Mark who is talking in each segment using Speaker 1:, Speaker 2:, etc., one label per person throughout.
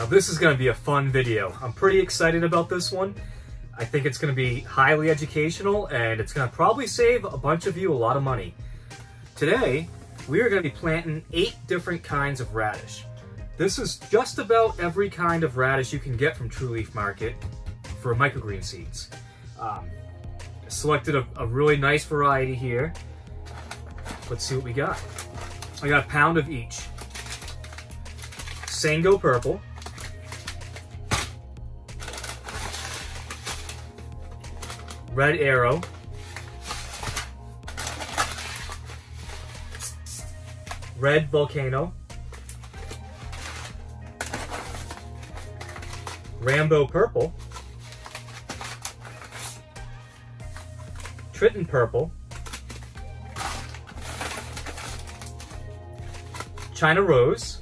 Speaker 1: Now this is going to be a fun video. I'm pretty excited about this one. I think it's going to be highly educational and it's going to probably save a bunch of you a lot of money. Today, we are going to be planting 8 different kinds of radish. This is just about every kind of radish you can get from True Leaf Market for microgreen seeds. Selected a really nice variety here. Let's see what we got. I got a pound of each. Sango Purple. Red Arrow. Red Volcano. Rambo Purple. Tritton Purple. China Rose.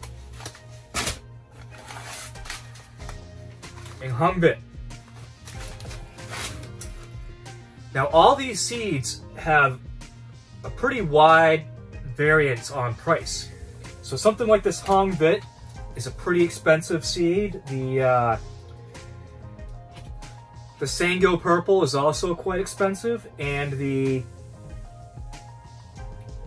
Speaker 1: And Humvit. Now all these seeds have a pretty wide variance on price. So something like this Humvit is a pretty expensive seed. The Sango Purple is also quite expensive, and the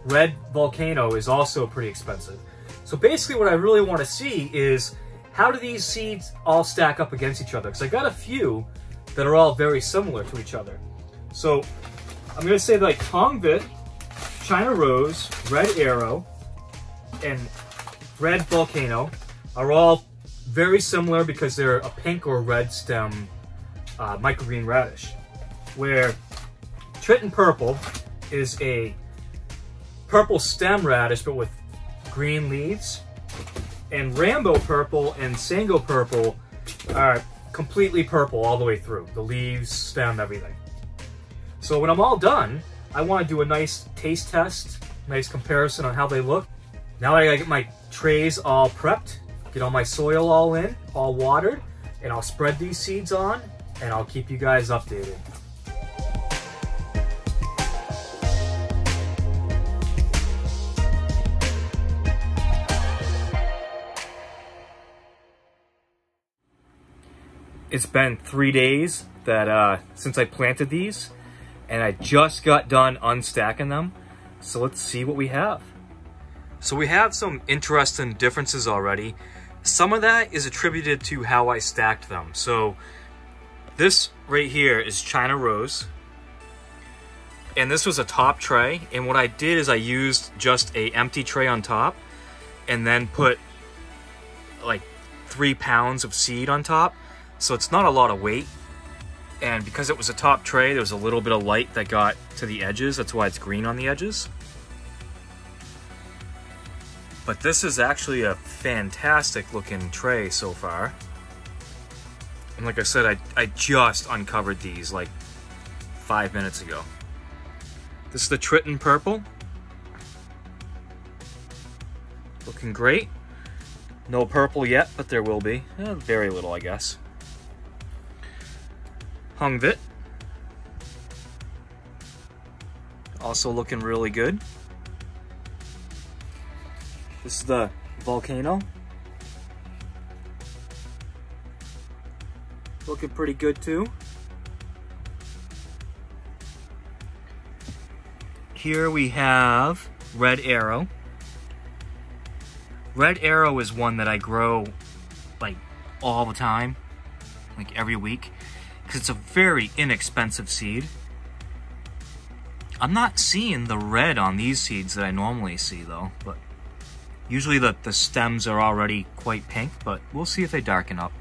Speaker 1: Red Volcano is also pretty expensive. So basically what I really want to see is how do these seeds all stack up against each other? Because I got a few that are all very similar to each other. So I'm going to say like Humvit, China Rose, Red Arrow, and Red Volcano are all very similar because they're a pink or red stem microgreen radish, where Tritton Purple is a purple stem radish but with green leaves, and Rambo Purple and Sango Purple are completely purple all the way through, the leaves, stem, everything. So when I'm all done, I want to do a nice taste test, nice comparison on how they look. Now that I gotta get my trays all prepped, get all my soil all in, all watered, and I'll spread these seeds on, and I'll keep you guys updated. It's been 3 days that since I planted these, and I just got done unstacking them. So let's see what we have. So we have some interesting differences already. Some of that is attributed to how I stacked them. So this right here is China Rose, and this was a top tray, and what I did is I used just a empty tray on top and then put like 3 pounds of seed on top, so it's not a lot of weight. And because it was a top tray, there was a little bit of light that got to the edges. That's why it's green on the edges. But this is actually a fantastic looking tray so far. And like I said, I just uncovered these like 5 minutes ago. This is the Tritton Purple. Looking great. No purple yet, but there will be. Very little, I guess. Humvit. Also looking really good. This is the Volcano. Looking pretty good too. Here we have Red Arrow. Red Arrow is one that I grow like all the time, like every week, because it's a very inexpensive seed. I'm not seeing the red on these seeds that I normally see though, but usually the stems are already quite pink, but we'll see if they darken up.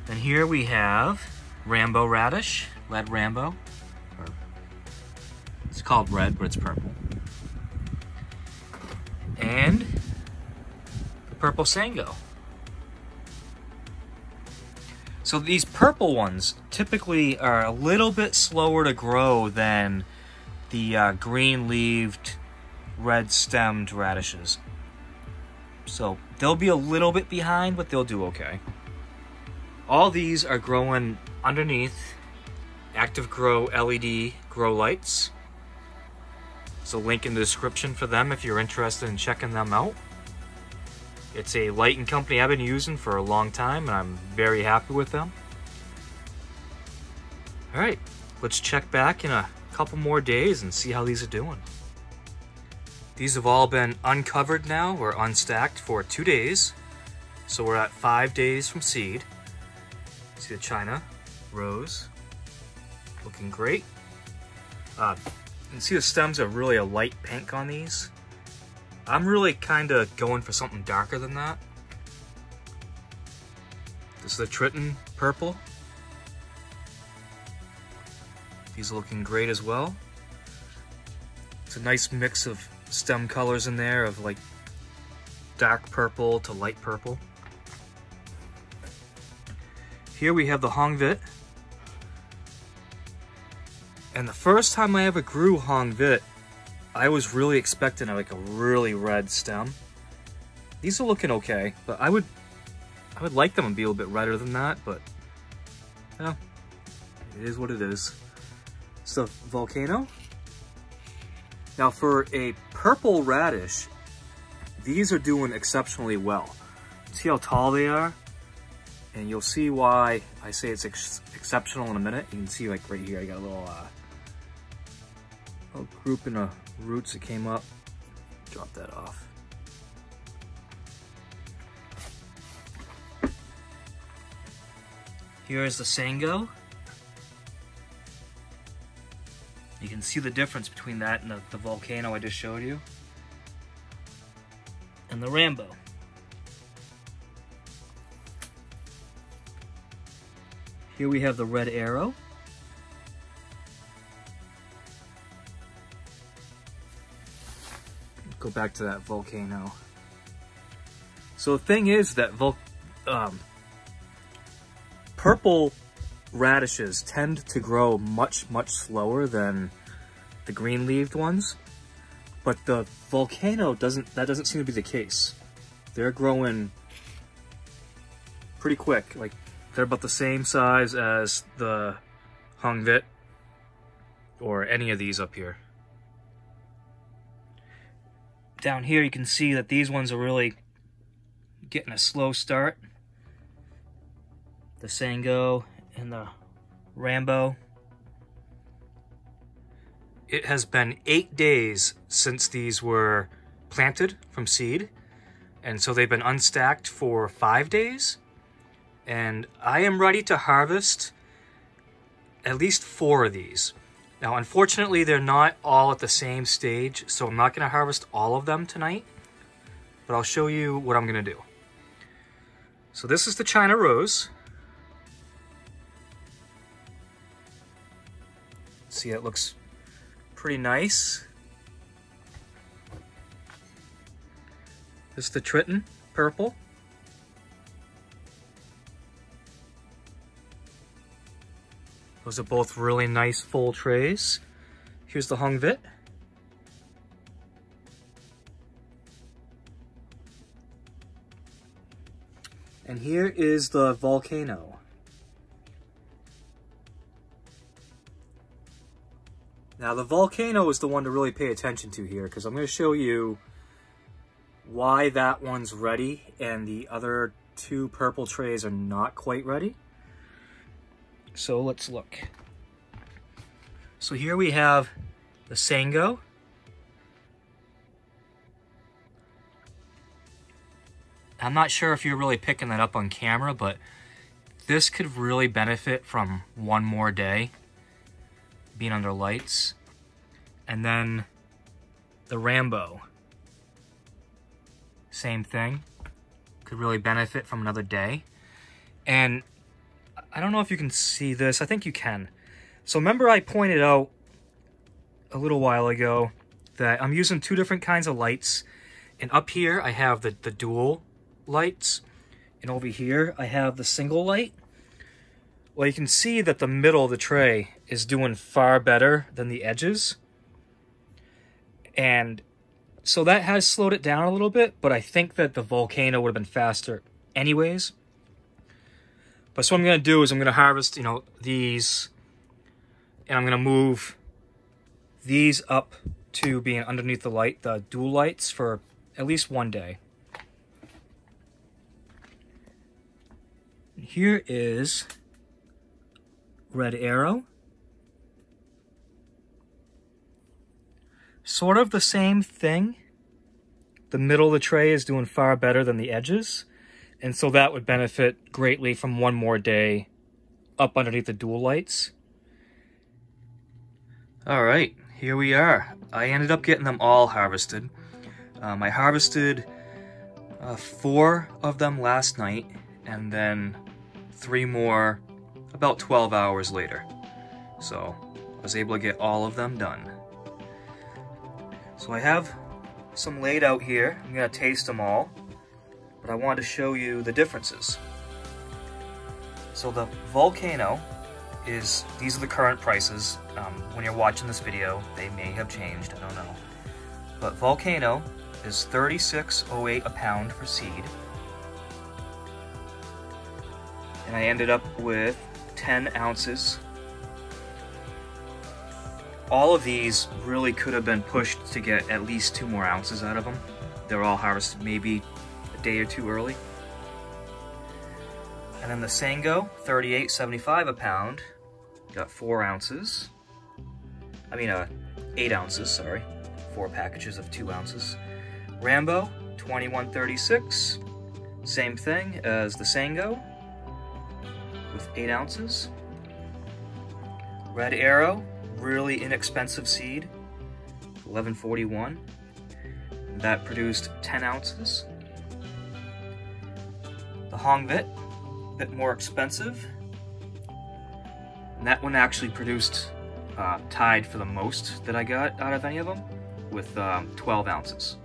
Speaker 1: And here we have Rambo Radish, Red Rambo. It's called red, but it's purple. And the Purple Sango. So these purple ones typically are a little bit slower to grow than the green-leaved, red-stemmed radishes. So they'll be a little bit behind, but they'll do okay. All these are growing underneath Active Grow LED grow lights. So link in the description for them if you're interested in checking them out. It's a lighting company I've been using for a long time, and I'm very happy with them. All right, let's check back in a couple more days and see how these are doing. These have all been uncovered now or unstacked for 2 days. So we're at 5 days from seed. See the China rose, looking great. You can see the stems are really a light pink on these. I'm really kind of going for something darker than that. This is the Tritton Purple. These are looking great as well. It's a nice mix of stem colors in there of like dark purple to light purple. Here we have the Hong Vit. And the first time I ever grew Hong Vit, I was really expecting like a really red stem. These are looking okay, but I would like them to be a little bit redder than that, but yeah, it is what it is. So Volcano. Now for a purple radish, these are doing exceptionally well. See how tall they are? And you'll see why I say it's exceptional in a minute. You can see like right here, I got a little grouping of roots that came up. Drop that off. Here's the Sango. You can see the difference between that and the Volcano I just showed you. And the Rambo. Here we have the Red Arrow. Go back to that Volcano. So the thing is that purple radishes tend to grow much slower than the green-leaved ones, but the Volcano doesn't seem to be the case. They're growing pretty quick. Like they're about the same size as the Hong Vit or any of these up here. Down here you can see that these ones are really getting a slow start. The Sango and the Rambo. It has been 8 days since these were planted from seed, and so they've been unstacked for 5 days, and I am ready to harvest at least 4 of these. Now unfortunately they're not all at the same stage, so I'm not going to harvest all of them tonight, but I'll show you what I'm going to do. So this is the China Rose. See, it looks pretty nice. This is the Tritton Purple. Those are both really nice full trays. Here's the Hong Vit. And here is the Volcano. Now the Volcano is the one to really pay attention to here, because I'm going to show you why that one's ready and the other 2 purple trays are not quite ready. So let's look. So here we have the Sango. I'm not sure if you're really picking that up on camera, but this could really benefit from one more day being under lights. And then the Rambo, same thing, could really benefit from another day. And I don't know if you can see this. I think you can. So remember I pointed out a little while ago that I'm using 2 different kinds of lights. And up here I have the dual lights. And over here I have the single light. Well, you can see that the middle of the tray is doing far better than the edges. And so that has slowed it down a little bit, but I think that the Volcano would have been faster anyways. But so what I'm going to do is I'm going to harvest, these, and I'm going to move these up to being underneath the light, the dual lights, for at least 1 day. Here is Red Arrow. Sort of the same thing. The middle of the tray is doing far better than the edges, and so that would benefit greatly from one more day up underneath the dual lights. All right, here we are. I ended up getting them all harvested. I harvested 4 of them last night, and then 3 more about 12 hours later. So I was able to get all of them done. So I have some laid out here. I'm gonna taste them all, but I wanted to show you the differences. So the Volcano is, these are the current prices. When you're watching this video, they may have changed, I don't know. But Volcano is $36.08 a pound for seed. And I ended up with 10 ounces. All of these really could have been pushed to get at least 2 more ounces out of them. They're all harvested maybe a day or 2 early. And then the Sango, $38.75 a pound. Got 4 ounces. 8 ounces, sorry. 4 packages of 2 ounces. Rambo, $21.36. Same thing as the Sango, with 8 ounces. Red Arrow, really inexpensive seed, $11.41. That produced 10 ounces. The Hongvit, a bit more expensive. And that one actually produced, tied for the most that I got out of any of them, with 12 ounces.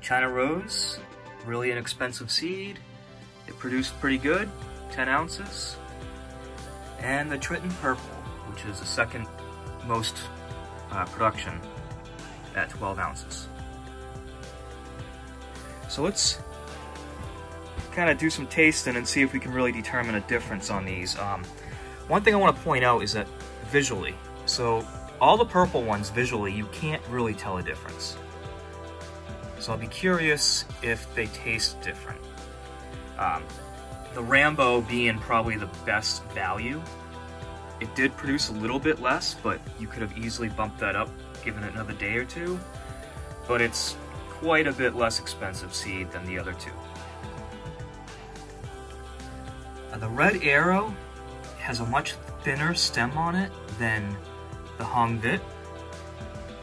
Speaker 1: China Rose, really inexpensive seed. It produced pretty good, 10 ounces. And the Tritton Purple, which is the second most production at 12 ounces. So let's kind of do some tasting and see if we can really determine a difference on these. One thing I want to point out is that visually, so all the purple ones visually, you can't really tell a difference. So I'll be curious if they taste different. The Rambo being probably the best value, it did produce a little bit less, but you could have easily bumped that up, given it another day or 2. But it's quite a bit less expensive seed than the other 2. The Red Arrow has a much thinner stem on it than the Hongvit,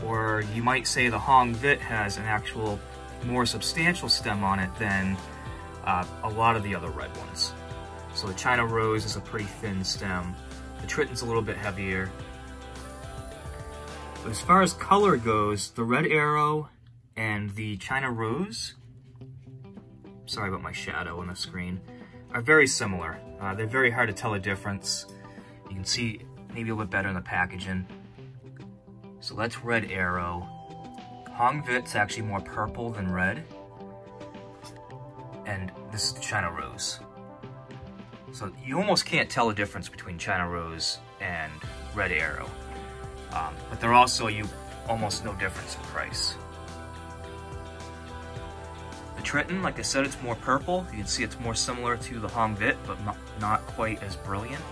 Speaker 1: or you might say the Hongvit has an actual more substantial stem on it than a lot of the other red ones. So the China Rose is a pretty thin stem. The Tritton's a little bit heavier. But as far as color goes, the Red Arrow and the China Rose, sorry about my shadow on the screen, are very similar. They're very hard to tell a difference. You can see maybe a little bit better in the packaging. So that's Red Arrow. Hongvit's actually more purple than red. And this is the China Rose. So you almost can't tell the difference between China Rose and Red Arrow. But they're also, you almost no difference in price. The Tritton, like I said, it's more purple. You can see it's more similar to the Hongvit, but not quite as brilliant.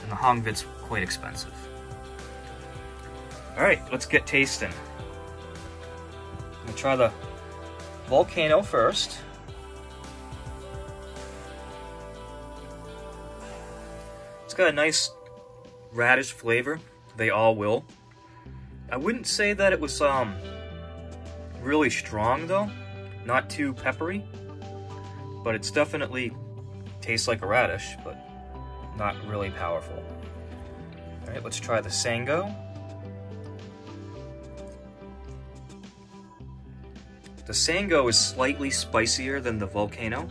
Speaker 1: And the Hongvit's quite expensive. All right, let's get tasting. I'm gonna try the Volcano first. It's got a nice radish flavor. They all will. I wouldn't say that it was really strong though, not too peppery, but it's definitely tastes like a radish, but not really powerful. All right, let's try the Sango. The Sango is slightly spicier than the Volcano,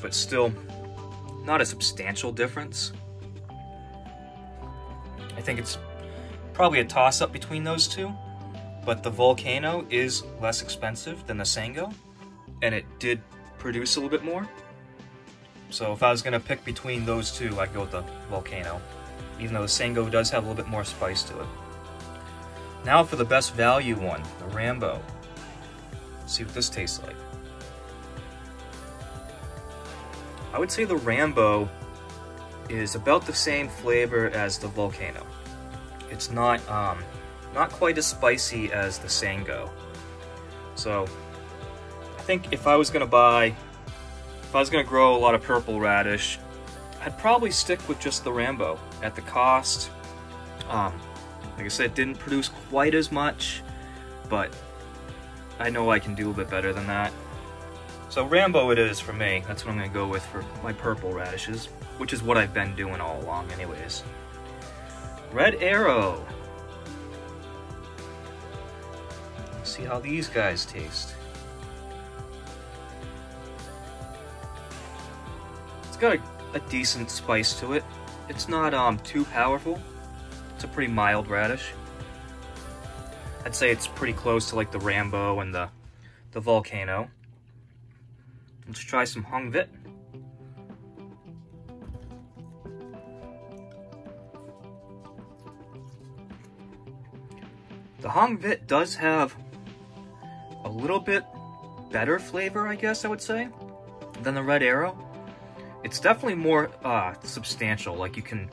Speaker 1: but still not a substantial difference. I think it's probably a toss-up between those two, but the Volcano is less expensive than the Sango, and it did produce a little bit more. So if I was gonna pick between those two, I'd go with the Volcano, even though the Sango does have a little bit more spice to it. Now for the best value one, the Rambo. see what this tastes like. I would say the Rambo is about the same flavor as the Volcano. It's not quite as spicy as the Sango. So I think if I was gonna grow a lot of purple radish, I'd probably stick with just the Rambo at the cost. Like I said, it didn't produce quite as much, but I know I can do a bit better than that. So Rambo it is for me. That's what I'm gonna go with for my purple radishes, which is what I've been doing all along anyways. Red Arrow. Let's see how these guys taste. It's got a decent spice to it. It's not too powerful. It's a pretty mild radish. I'd say it's pretty close to like the Rambo and the Volcano. Let's try some Hung Vit. The Hung Vit does have a little bit better flavor, I guess I would say, than the Red Arrow. It's definitely more substantial, like you can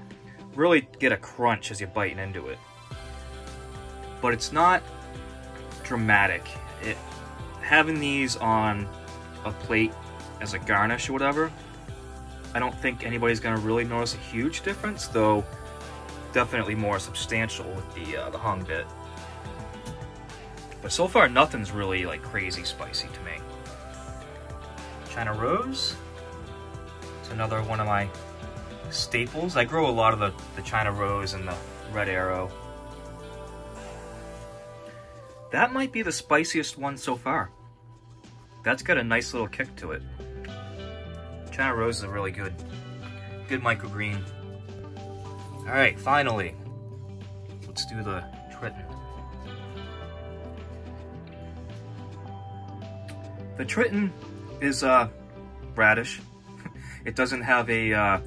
Speaker 1: really get a crunch as you're biting into it. But it's not dramatic. Having these on a plate as a garnish or whatever, I don't think anybody's gonna really notice a huge difference, though definitely more substantial with the Hung Vit. But so far nothing's really like crazy spicy to me. China Rose. It's another one of my staples. I grow a lot of the China Rose and the Red Arrow. That might be the spiciest one so far. That's got a nice little kick to it. China Rose is a really good microgreen. All right, finally, let's do the Tritton. The Tritton is radish. It doesn't have a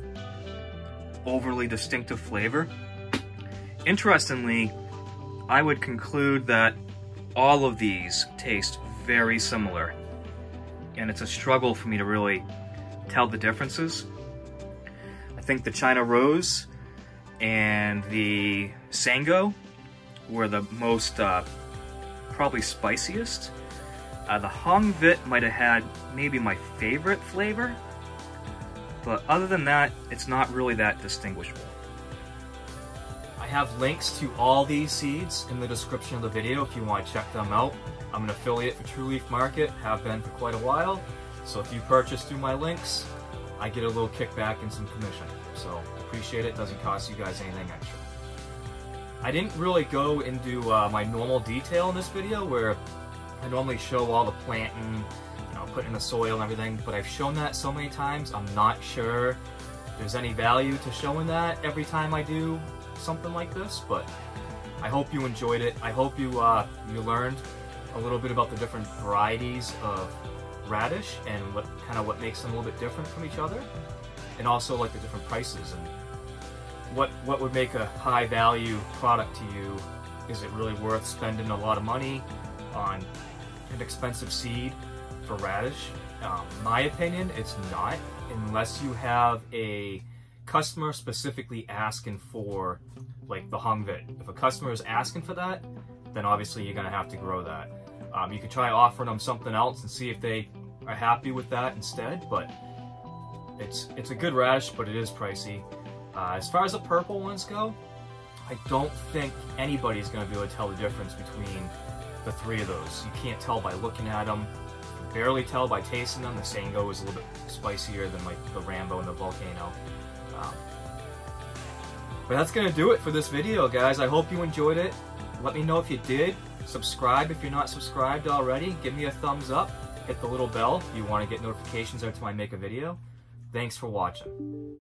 Speaker 1: overly distinctive flavor. Interestingly, I would conclude that all of these taste very similar, and it's a struggle for me to really tell the differences. I think the China Rose and the Sango were the most probably spiciest. The Hung Vit might have had maybe my favorite flavor, but other than that, it's not really that distinguishable. I have links to all these seeds in the description of the video if you want to check them out. I'm an affiliate for True Leaf Market, have been for quite a while, so if you purchase through my links, I get a little kickback and some commission. So appreciate it, doesn't cost you guys anything extra. I didn't really go into my normal detail in this video where I normally show all the planting, putting in the soil and everything, but I've shown that so many times, I'm not sure there's any value to showing that every time I do something like this, but I hope you enjoyed it. I hope you learned a little bit about the different varieties of radish and what makes them a little bit different from each other, and also like the different prices and what would make a high value product to you. Is it really worth spending a lot of money on an expensive seed for radish? My opinion, it's not, unless you have a customer specifically asking for like the Hung Vit. If a customer is asking for that, then obviously you're gonna have to grow that. You can try offering them something else and see if they are happy with that instead, but it's a good radish, but it is pricey. As far as the purple ones go, I don't think anybody's gonna be able to tell the difference between the three of those. You can't tell by looking at them. You can barely tell by tasting them. The Sango is a little bit spicier than like the Rambo and the Volcano. But that's gonna do it for this video, guys. I hope you enjoyed it. Let me know if you did. Subscribe if you're not subscribed already. Give me a thumbs up. Hit the little bell if you want to get notifications every time I make a video. Thanks for watching.